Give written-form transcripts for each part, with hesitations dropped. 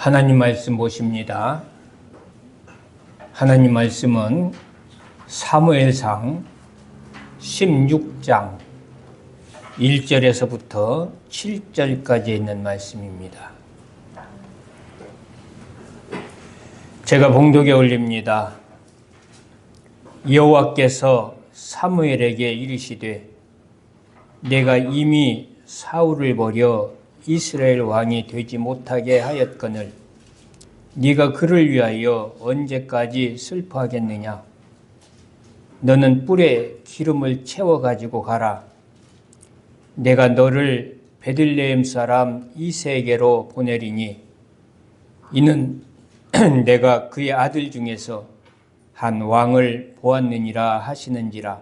하나님 말씀 보십니다. 하나님 말씀은 사무엘상 16장 1절에서부터 7절까지 있는 말씀입니다. 제가 봉독에 올립니다. 여호와께서 사무엘에게 이르시되 내가 이미 사울을 버려 이스라엘 왕이 되지 못하게 하였거늘 네가 그를 위하여 언제까지 슬퍼하겠느냐? 너는 뿔에 기름을 채워 가지고 가라. 내가 너를 베들레헴 사람 이새에게로 보내리니 이는 내가 그의 아들 중에서 한 왕을 보았느니라 하시는지라.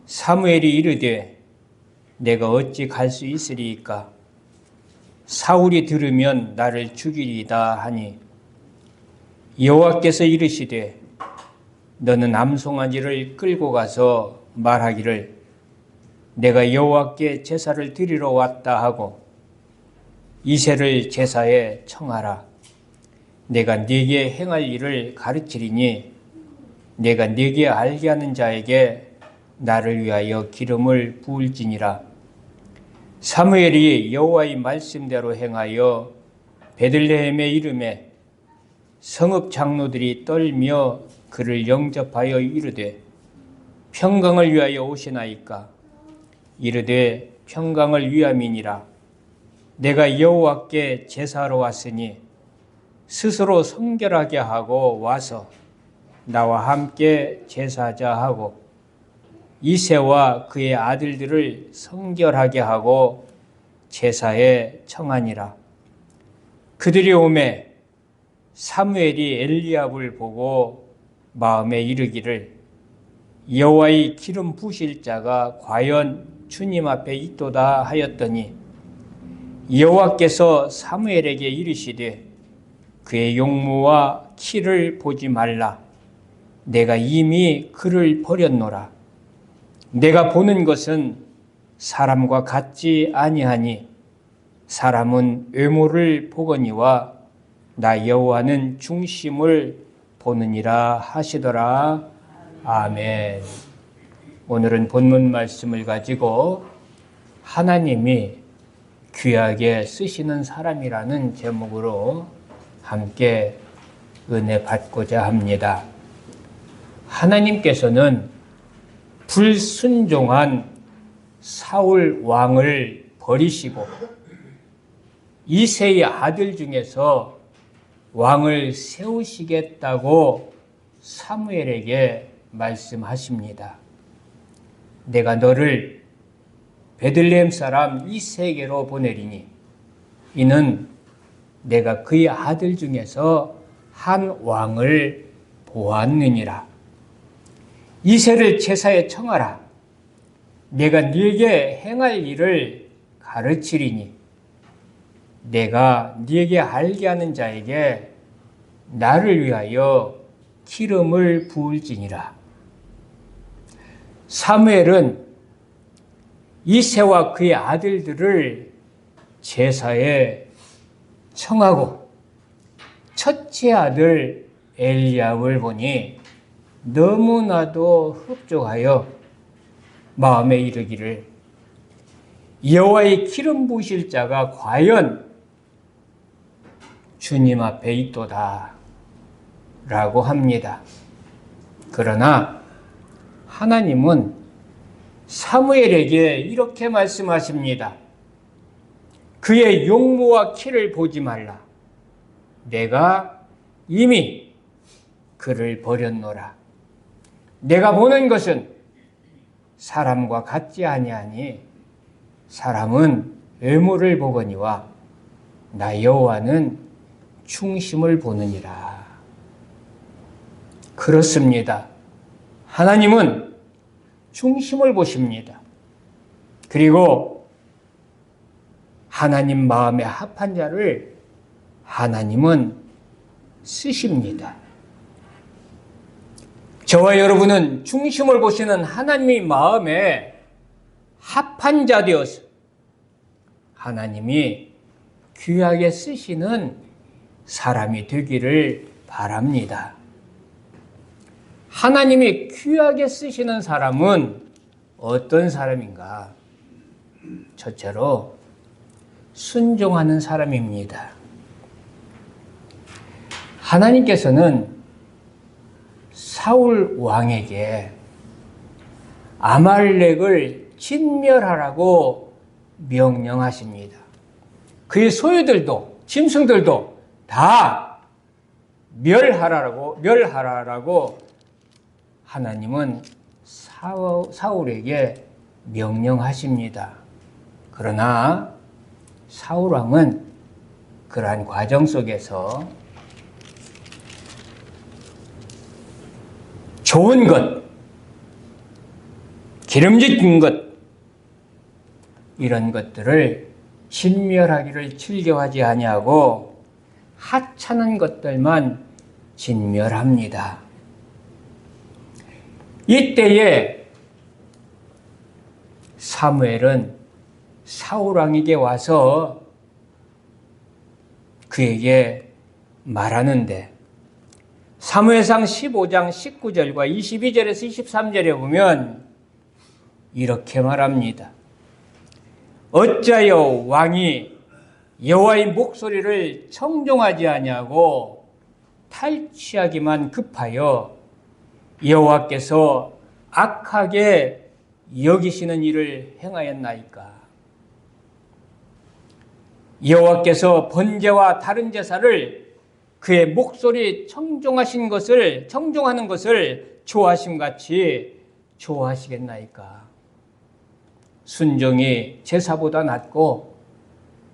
사무엘이 이르되 내가 어찌 갈 수 있으리이까? 사울이 들으면 나를 죽이리이다 하니 여호와께서 이르시되 너는 암송아지를 끌고 가서 말하기를 내가 여호와께 제사를 드리러 왔다 하고 이새를 제사에 청하라. 내가 네게 행할 일을 가르치리니 내가 네게 알게 하는 자에게 나를 위하여 기름을 부을지니라. 사무엘이 여호와의 말씀대로 행하여 베들레헴에 이르매 성읍 장로들이 떨며 그를 영접하여 이르되 평강을 위하여 오시나이까? 이르되 평강을 위함이니라. 내가 여호와께 제사하러 왔으니 스스로 성결하게 하고 와서 나와 함께 제사하자 하고 이새와 그의 아들들을 성결하게 하고 제사에 청하니라. 그들이 오매 사무엘이 엘리압을 보고 마음에 이르기를 여호와의 기름 부으실 자가 과연 주님 앞에 있도다 하였더니 여호와께서 사무엘에게 이르시되 그의 용모와 키를 보지 말라. 내가 이미 그를 버렸노라. 내가 보는 것은 사람과 같지 아니하니 사람은 외모를 보거니와 나 여호와는 중심을 보느니라 하시더라. 아멘. 오늘은 본문 말씀을 가지고 하나님이 귀하게 쓰시는 사람이라는 제목으로 함께 은혜 받고자 합니다. 하나님께서는 불순종한 사울 왕을 버리시고 이새의 아들 중에서 왕을 세우시겠다고 사무엘에게 말씀하십니다. 내가 너를 베들레헴 사람 이새에게로 보내리니 이는 내가 그의 아들 중에서 한 왕을 보았느니라. 이새를 제사에 청하라. 내가 네게 행할 일을 가르치리니 내가 네게 알게 하는 자에게 나를 위하여 기름을 부을지니라. 사무엘은 이새와 그의 아들들을 제사에 청하고 첫째 아들 엘리압을 보니 너무나도 흡족하여 마음에 이르기를 여호와의 기름 부으실 자가 과연 주님 앞에 있도다 라고 합니다. 그러나 하나님은 사무엘에게 이렇게 말씀하십니다. 그의 용모와 키를 보지 말라. 내가 이미 그를 버렸노라. 내가 보는 것은 사람과 같지 아니하니 사람은 외모를 보거니와 나 여호와는 중심을 보느니라. 그렇습니다. 하나님은 중심을 보십니다. 그리고 하나님 마음에 합한 자를 하나님은 쓰십니다. 저와 여러분은 중심을 보시는 하나님의 마음에 합한 자 되어서 하나님이 귀하게 쓰시는 사람이 되기를 바랍니다. 하나님이 귀하게 쓰시는 사람은 어떤 사람인가? 첫째로 순종하는 사람입니다. 하나님께서는 사울 왕에게 아말렉을 진멸하라고 명령하십니다. 그의 소유들도 짐승들도 다 멸하라고 하나님은 사울에게 명령하십니다. 그러나 사울 왕은 그러한 과정 속에서 좋은 것, 기름진 것, 이런 것들을 진멸하기를 즐겨하지 아니하고 하찮은 것들만 진멸합니다. 이때에 사무엘은 사울 왕에게 와서 그에게 말하는데, 사무엘상 15장 19절과 22절에서 23절에 보면 이렇게 말합니다. 어찌하여 왕이 여호와의 목소리를 청종하지 아니하고 탈취하기만 급하여 여호와께서 악하게 여기시는 일을 행하였나이까? 여호와께서 번제와 다른 제사를 그의 목소리 청종하는 것을 좋아하심 같이 좋아하시겠나이까? 순종이 제사보다 낫고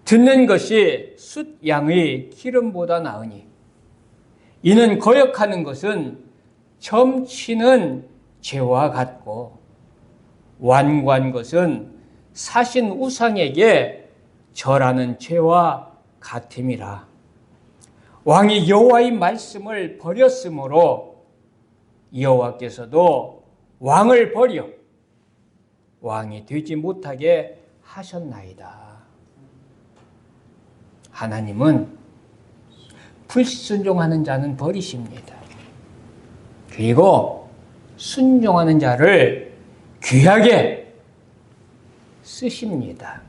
듣는 것이 숫 양의 기름보다 나으니, 이는 거역하는 것은 점치는 죄와 같고 완고한 것은 사신 우상에게 절하는 죄와 같음이라. 왕이 여호와의 말씀을 버렸으므로 여호와께서도 왕을 버려 왕이 되지 못하게 하셨나이다. 하나님은 불순종하는 자는 버리십니다. 그리고 순종하는 자를 귀하게 쓰십니다.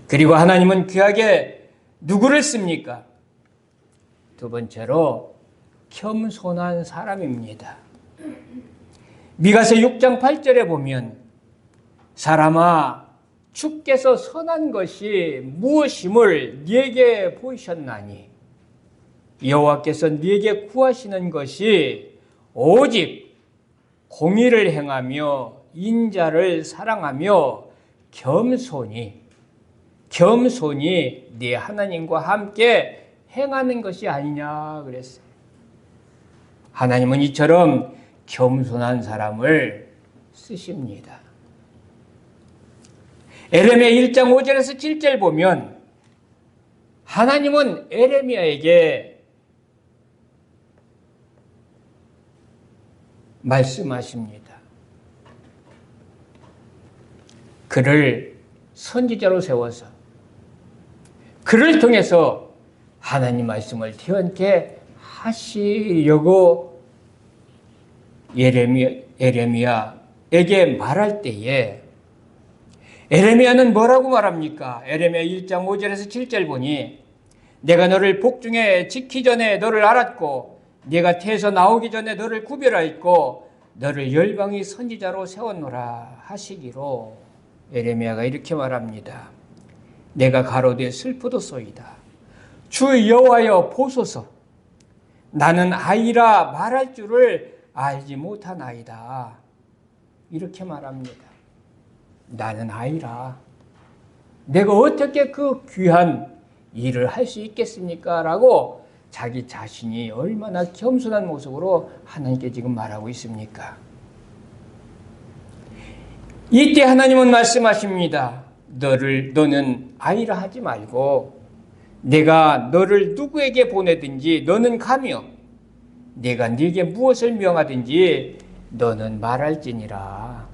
그리고 하나님은 귀하게 누구를 씁니까? 두 번째로 겸손한 사람입니다. 미가서 6장 8절에 보면 사람아, 주께서 선한 것이 무엇임을 네게 보이셨나니 여호와께서 네게 구하시는 것이 오직 공의를 행하며 인자를 사랑하며 겸손히 네 하나님과 함께 행하는 것이 아니냐 그랬어요. 하나님은 이처럼 겸손한 사람을 쓰십니다. 에레미야 1장 5절에서 7절 보면 하나님은 에레미야에게 말씀하십니다. 그를 선지자로 세워서 그를 통해서 하나님 말씀을 태연케 하시려고 에레미야에게 말할 때에 에레미야는 뭐라고 말합니까? 에레미야 1장 5절에서 7절 보니 내가 너를 복중에 짓기 전에 너를 알았고 네가 태에서 나오기 전에 너를 구별하였고 너를 열방의 선지자로 세웠노라 하시기로 에레미야가 이렇게 말합니다. 내가 가로되 슬프도소이다. 주 여호와여 보소서. 나는 아이라 말할 줄을 알지 못하나이다. 이렇게 말합니다. 나는 아이라. 내가 어떻게 그 귀한 일을 할 수 있겠습니까? 라고 자기 자신이 얼마나 겸손한 모습으로 하나님께 지금 말하고 있습니까? 이때 하나님은 말씀하십니다. 너는 아이라 하지 말고 내가 너를 누구에게 보내든지 너는 가며 내가 네게 무엇을 명하든지 너는 말할지니라.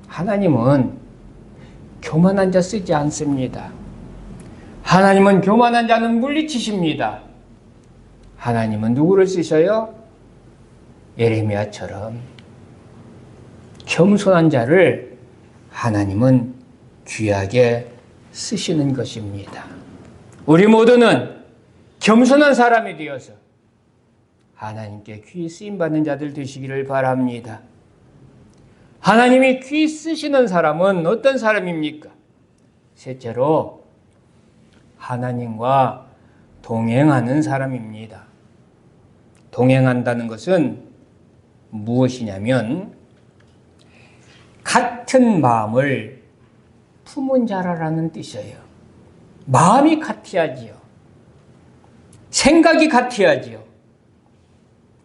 하나님은 교만한 자 쓰지 않습니다. 하나님은 교만한 자는 물리치십니다. 하나님은 누구를 쓰셔요? 예레미야처럼 겸손한 자를 하나님은 귀하게 쓰시는 것입니다. 우리 모두는 겸손한 사람이 되어서 하나님께 귀히 쓰임받는 자들 되시기를 바랍니다. 하나님이 귀히 쓰시는 사람은 어떤 사람입니까? 셋째로 하나님과 동행하는 사람입니다. 동행한다는 것은 무엇이냐면 같은 마음을 품은 자라는 뜻이에요. 마음이 같아야지요. 생각이 같아야지요.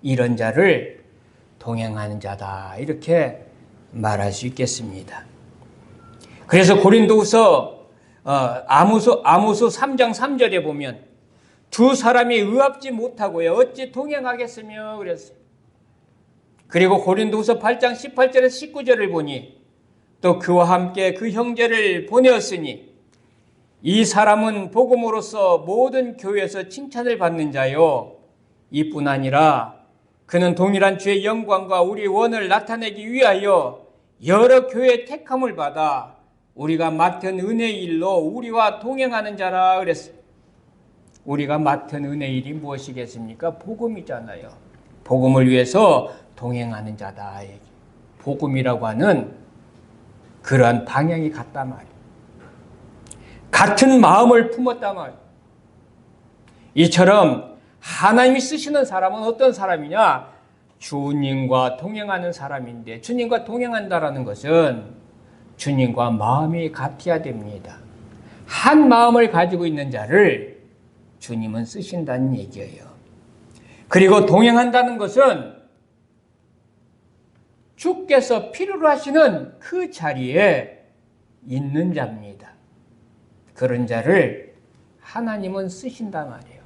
이런 자를 동행하는 자다, 이렇게 말할 수 있겠습니다. 그래서 고린도후서 아모스 3장 3절에 보면 두 사람이 의합지 못하고요 어찌 동행하겠으며 그랬어요. 그리고 고린도후서 8장 18절에서 19절을 보니 또 그와 함께 그 형제를 보내었으니 이 사람은 복음으로써 모든 교회에서 칭찬을 받는 자요 이뿐 아니라 그는 동일한 주의 영광과 우리 원을 나타내기 위하여 여러 교회의 택함을 받아 우리가 맡은 은혜의 일로 우리와 동행하는 자라 그랬어요. 우리가 맡은 은혜의 일이 무엇이겠습니까? 복음이잖아요. 복음을 위해서 동행하는 자다. 복음이라고 하는 그러한 방향이 같단 말이에요. 같은 마음을 품었단 말이에요. 이처럼 하나님이 쓰시는 사람은 어떤 사람이냐? 주님과 동행하는 사람인데, 주님과 동행한다라는 것은 주님과 마음이 같아야 됩니다. 한 마음을 가지고 있는 자를 주님은 쓰신다는 얘기예요. 그리고 동행한다는 것은 주께서 필요로 하시는 그 자리에 있는 자입니다. 그런 자를 하나님은 쓰신단 말이에요.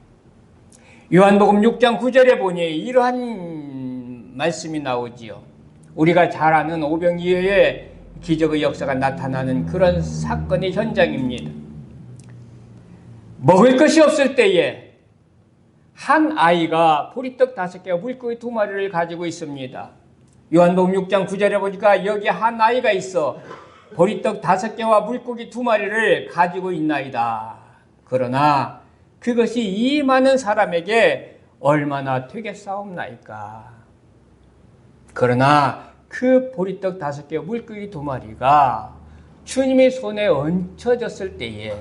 요한복음 6장 9절에 보니 이러한 말씀이 나오지요. 우리가 잘 아는 오병이어의 기적의 역사가 나타나는 그런 사건의 현장입니다. 먹을 것이 없을 때에 한 아이가 보리떡 5개와 물고기 2마리를 가지고 있습니다. 요한복음 6장 9절에 보니까 여기 한 아이가 있어 보리떡 5개와 물고기 2마리를 가지고 있나이다. 그러나 그것이 이 많은 사람에게 얼마나 되겠사옵나이까. 그러나 그 보리떡 5개와 물고기 2마리가 주님의 손에 얹혀졌을 때에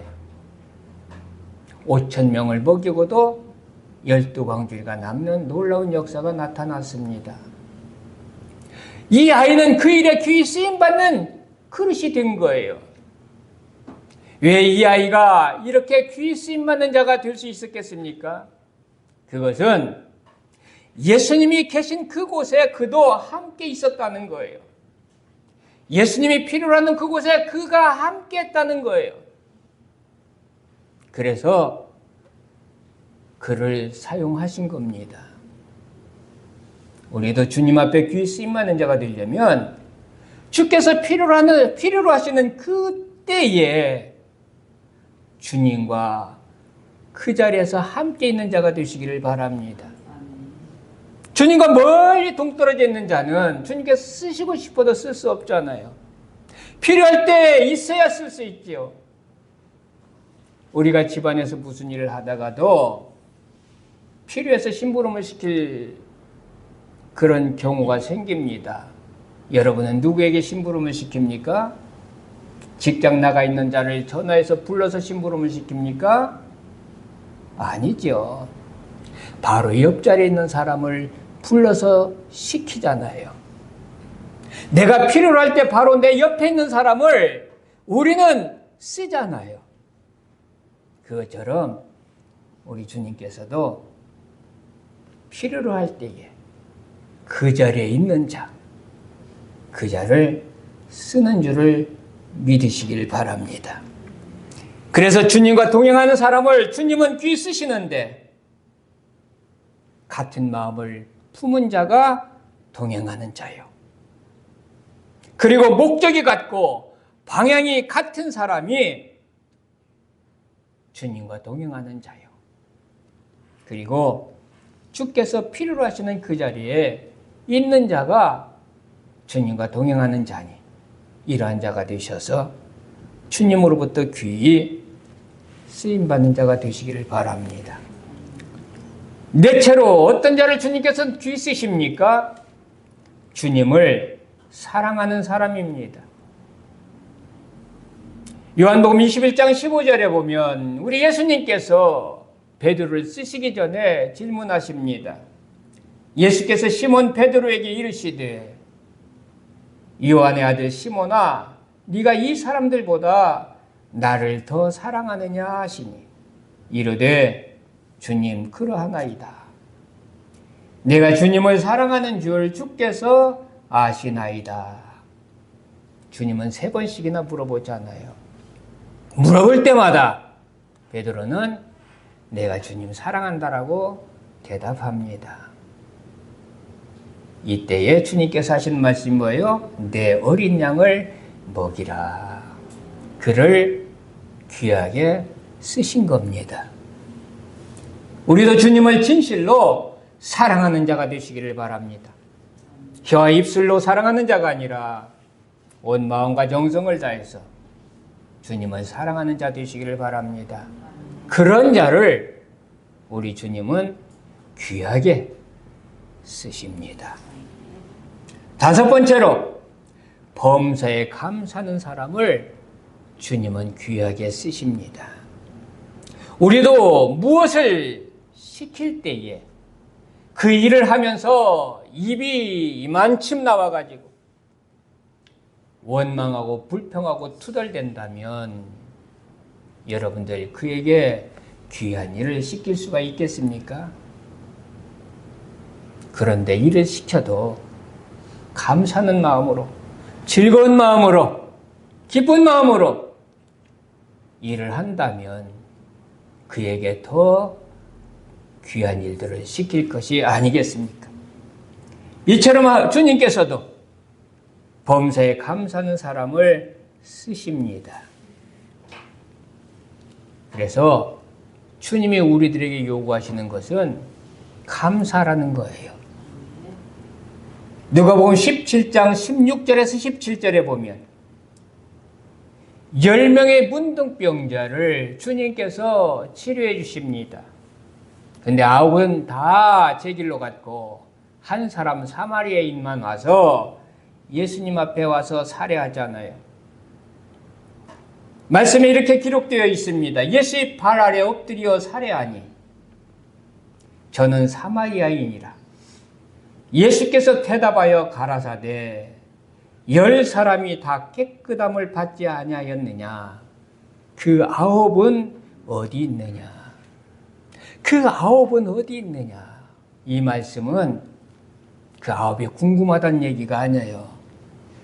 5,000명을 먹이고도 12광주리가 남는 놀라운 역사가 나타났습니다. 이 아이는 그 일에 귀히 쓰임받는 그릇이 된 거예요. 왜 이 아이가 이렇게 귀히 쓰임받는 자가 될 수 있었겠습니까? 그것은 예수님이 계신 그곳에 그도 함께 있었다는 거예요. 예수님이 필요로 하는 그곳에 그가 함께 했다는 거예요. 그래서 그를 사용하신 겁니다. 우리도 주님 앞에 귀히 쓰임받는 자가 되려면 주께서 필요로 하시는 그때에 주님과 그 자리에서 함께 있는 자가 되시기를 바랍니다. 주님과 멀리 동떨어져 있는 자는 주님께서 쓰시고 싶어도 쓸 수 없잖아요. 필요할 때 있어야 쓸 수 있지요. 우리가 집안에서 무슨 일을 하다가도 필요해서 심부름을 시킬 그런 경우가 생깁니다. 여러분은 누구에게 심부름을 시킵니까? 직장 나가 있는 자를 전화해서 불러서 심부름을 시킵니까? 아니죠. 바로 옆자리에 있는 사람을 불러서 시키잖아요. 내가 필요로 할 때 바로 내 옆에 있는 사람을 우리는 쓰잖아요. 그것처럼 우리 주님께서도 필요로 할 때에 그 자리에 있는 자, 그 자를 쓰는 줄을 믿으시길 바랍니다. 그래서 주님과 동행하는 사람을 주님은 귀히 쓰시는데 같은 마음을 품은 자가 동행하는 자요. 그리고 목적이 같고 방향이 같은 사람이 주님과 동행하는 자요. 그리고 주께서 필요로 하시는 그 자리에 있는 자가 주님과 동행하는 자니 이러한 자가 되셔서 주님으로부터 귀히 쓰임받는 자가 되시기를 바랍니다. 넷째로 어떤 자를 주님께서는 귀히 쓰십니까? 주님을 사랑하는 사람입니다. 요한복음 21장 15절에 보면 우리 예수님께서 베드로를 쓰시기 전에 질문하십니다. 예수께서 시몬 베드로에게 이르시되 요한의 아들 시몬아 네가 이 사람들보다 나를 더 사랑하느냐 하시니 이르되 주님 그러하나이다. 내가 주님을 사랑하는 줄 주께서 아시나이다. 주님은 3번씩이나 물어보잖아요. 물어볼 때마다 베드로는 내가 주님 사랑한다라고 대답합니다. 이때에 주님께서 하신 말씀이 뭐예요? 내 어린 양을 먹이라. 그를 귀하게 쓰신 겁니다. 우리도 주님을 진실로 사랑하는 자가 되시기를 바랍니다. 혀와 입술로 사랑하는 자가 아니라 온 마음과 정성을 다해서 주님을 사랑하는 자 되시기를 바랍니다. 그런 자를 우리 주님은 귀하게 쓰십니다. 5번째로 범사에 감사하는 사람을 주님은 귀하게 쓰십니다. 우리도 무엇을 시킬 때에 그 일을 하면서 입이 이만큼 나와가지고 원망하고 불평하고 투덜댄다면 여러분들 그에게 귀한 일을 시킬 수가 있겠습니까? 그런데 일을 시켜도 감사하는 마음으로, 즐거운 마음으로, 기쁜 마음으로 일을 한다면 그에게 더 귀한 일들을 시킬 것이 아니겠습니까? 이처럼 주님께서도 범사에 감사하는 사람을 쓰십니다. 그래서 주님이 우리들에게 요구하시는 것은 감사라는 거예요. 누가복음 17장 16절에서 17절에 보면 10명의 문둥병자를 주님께서 치료해 주십니다. 근데 9은 다 제 길로 갔고 한 사람 사마리아인만 와서 예수님 앞에 와서 살해하잖아요. 말씀에 이렇게 기록되어 있습니다. 예수의 발 아래 엎드려 살해하니 저는 사마리아인이라. 예수께서 대답하여 가라사대 10사람이 다 깨끗함을 받지 아니하였느냐? 그 9은 어디 있느냐? 그 9은 어디 있느냐? 이 말씀은 그 9이 궁금하다는 얘기가 아니에요.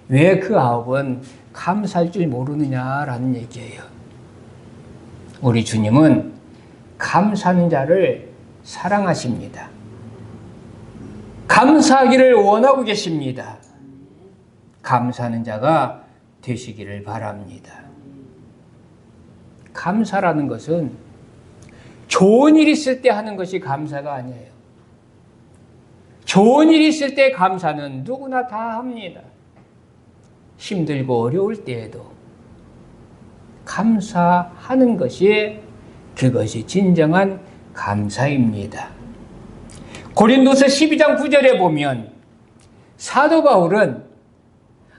왜 그 9은 감사할 줄 모르느냐라는 얘기예요. 우리 주님은 감사하는 자를 사랑하십니다. 감사하기를 원하고 계십니다. 감사하는 자가 되시기를 바랍니다. 감사라는 것은 좋은 일 있을 때 하는 것이 감사가 아니에요. 좋은 일 있을 때 감사는 누구나 다 합니다. 힘들고 어려울 때에도 감사하는 것이 그것이 진정한 감사입니다. 고린도서 12장 9절에 보면 사도 바울은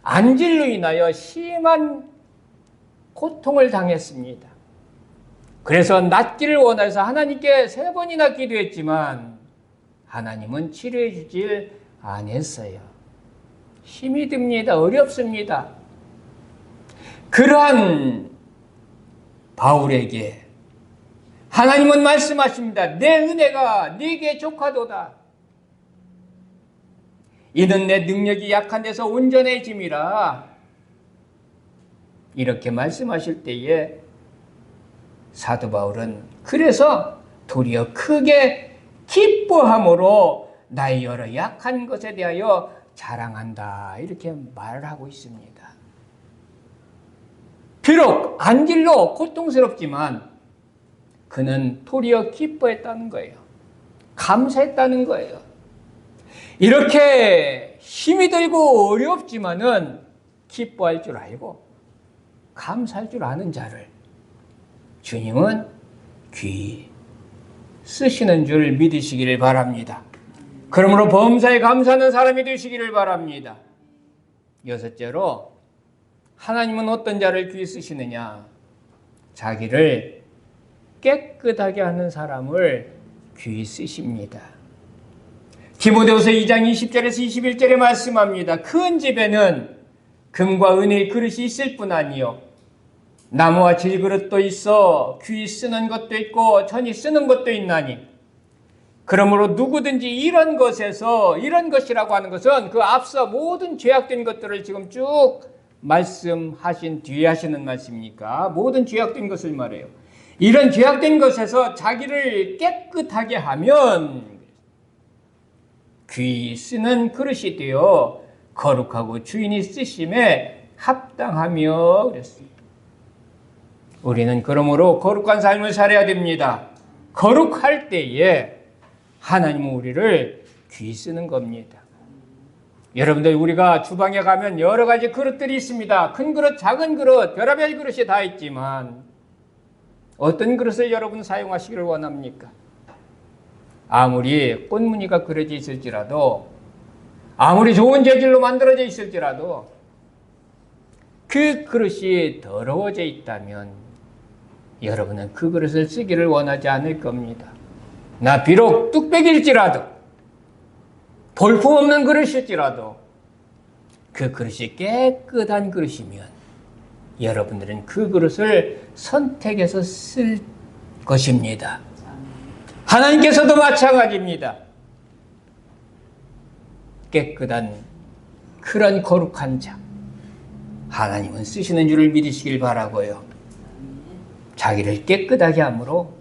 안질로 인하여 심한 고통을 당했습니다. 그래서 낫기를 원해서 하나님께 3번이나 기도했지만 하나님은 치료해 주질 않았어요. 힘이 듭니다. 어렵습니다. 그러한 바울에게 하나님은 말씀하십니다. 내 은혜가 네게 족하도다. 이는 내 능력이 약한 데서 온전해짐이라. 이렇게 말씀하실 때에 사도 바울은 그래서 도리어 크게 기뻐함으로 나의 여러 약한 것에 대하여 자랑한다. 이렇게 말을 하고 있습니다. 비록 안질로 고통스럽지만 그는 도리어 기뻐했다는 거예요. 감사했다는 거예요. 이렇게 힘이 들고 어렵지만은 기뻐할 줄 알고 감사할 줄 아는 자를 주님은 귀히 쓰시는 줄 믿으시기를 바랍니다. 그러므로 범사에 감사하는 사람이 되시기를 바랍니다. 여섯째로, 하나님은 어떤 자를 귀히 쓰시느냐? 자기를 깨끗하게 하는 사람을 귀히 쓰십니다. 디모데후서 2장 20절에서 21절에 말씀합니다. 큰 집에는 금과 은의 그릇이 있을 뿐 아니요 나무와 질그릇도 있어 귀히 쓰는 것도 있고 천히 쓰는 것도 있나니, 그러므로 누구든지 이런 것에서, 이런 것이라고 하는 것은 그 앞서 모든 죄악된 것들을 지금 쭉 말씀하신 뒤에 하시는 말씀이니까 모든 죄악된 것을 말해요. 이런 죄악된 것에서 자기를 깨끗하게 하면 귀히 쓰는 그릇이 되어 거룩하고 주인이 쓰심에 합당하며 그랬습니다. 우리는 그러므로 거룩한 삶을 살아야 됩니다. 거룩할 때에 하나님은 우리를 귀히 쓰는 겁니다. 여러분들, 우리가 주방에 가면 여러 가지 그릇들이 있습니다. 큰 그릇, 작은 그릇, 별의별 그릇이 다 있지만 어떤 그릇을 여러분 사용하시기를 원합니까? 아무리 꽃무늬가 그려져 있을지라도, 아무리 좋은 재질로 만들어져 있을지라도 그 그릇이 더러워져 있다면 여러분은 그 그릇을 쓰기를 원하지 않을 겁니다. 나 비록 뚝배기일지라도, 볼품없는 그릇일지라도 그 그릇이 깨끗한 그릇이면 여러분들은 그 그릇을 선택해서 쓸 것입니다. 하나님께서도 마찬가지입니다. 깨끗한 그런 거룩한 자, 하나님은 쓰시는 줄을 믿으시길 바라고요. 자기를 깨끗하게 함으로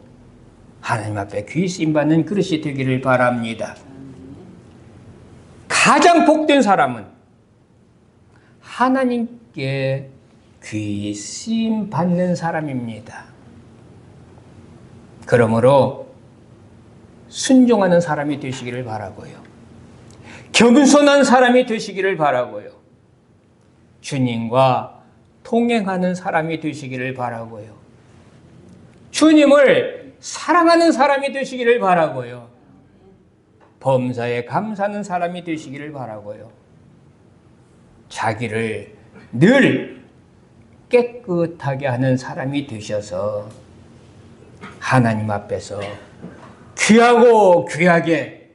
하나님 앞에 귀히 쓰임받는 그릇이 되기를 바랍니다. 가장 복된 사람은 하나님께 귀히 쓰임받는 사람입니다. 그러므로 순종하는 사람이 되시기를 바라고요. 겸손한 사람이 되시기를 바라고요. 주님과 동행하는 사람이 되시기를 바라고요. 주님을 사랑하는 사람이 되시기를 바라고요. 범사에 감사하는 사람이 되시기를 바라고요. 자기를 늘 깨끗하게 하는 사람이 되셔서 하나님 앞에서 귀하고 귀하게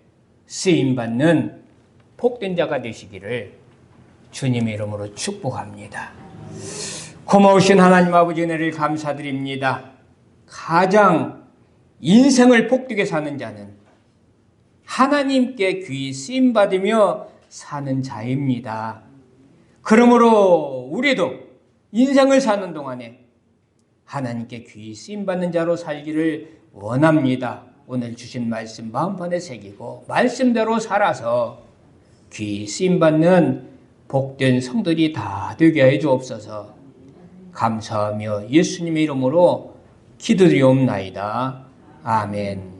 쓰임받는 복된 자가 되시기를 주님의 이름으로 축복합니다. 고마우신 하나님 아버지 은혜를 감사드립니다. 가장 인생을 복되게 사는 자는 하나님께 귀히 쓰임받으며 사는 자입니다. 그러므로 우리도 인생을 사는 동안에 하나님께 귀히 쓰임받는 자로 살기를 원합니다. 오늘 주신 말씀 마음판에 새기고 말씀대로 살아서 귀히 쓰임받는 복된 성들이 다 되게 해 주옵소서. 감사하며 예수님의 이름으로 기도드리옵나이다. 아멘.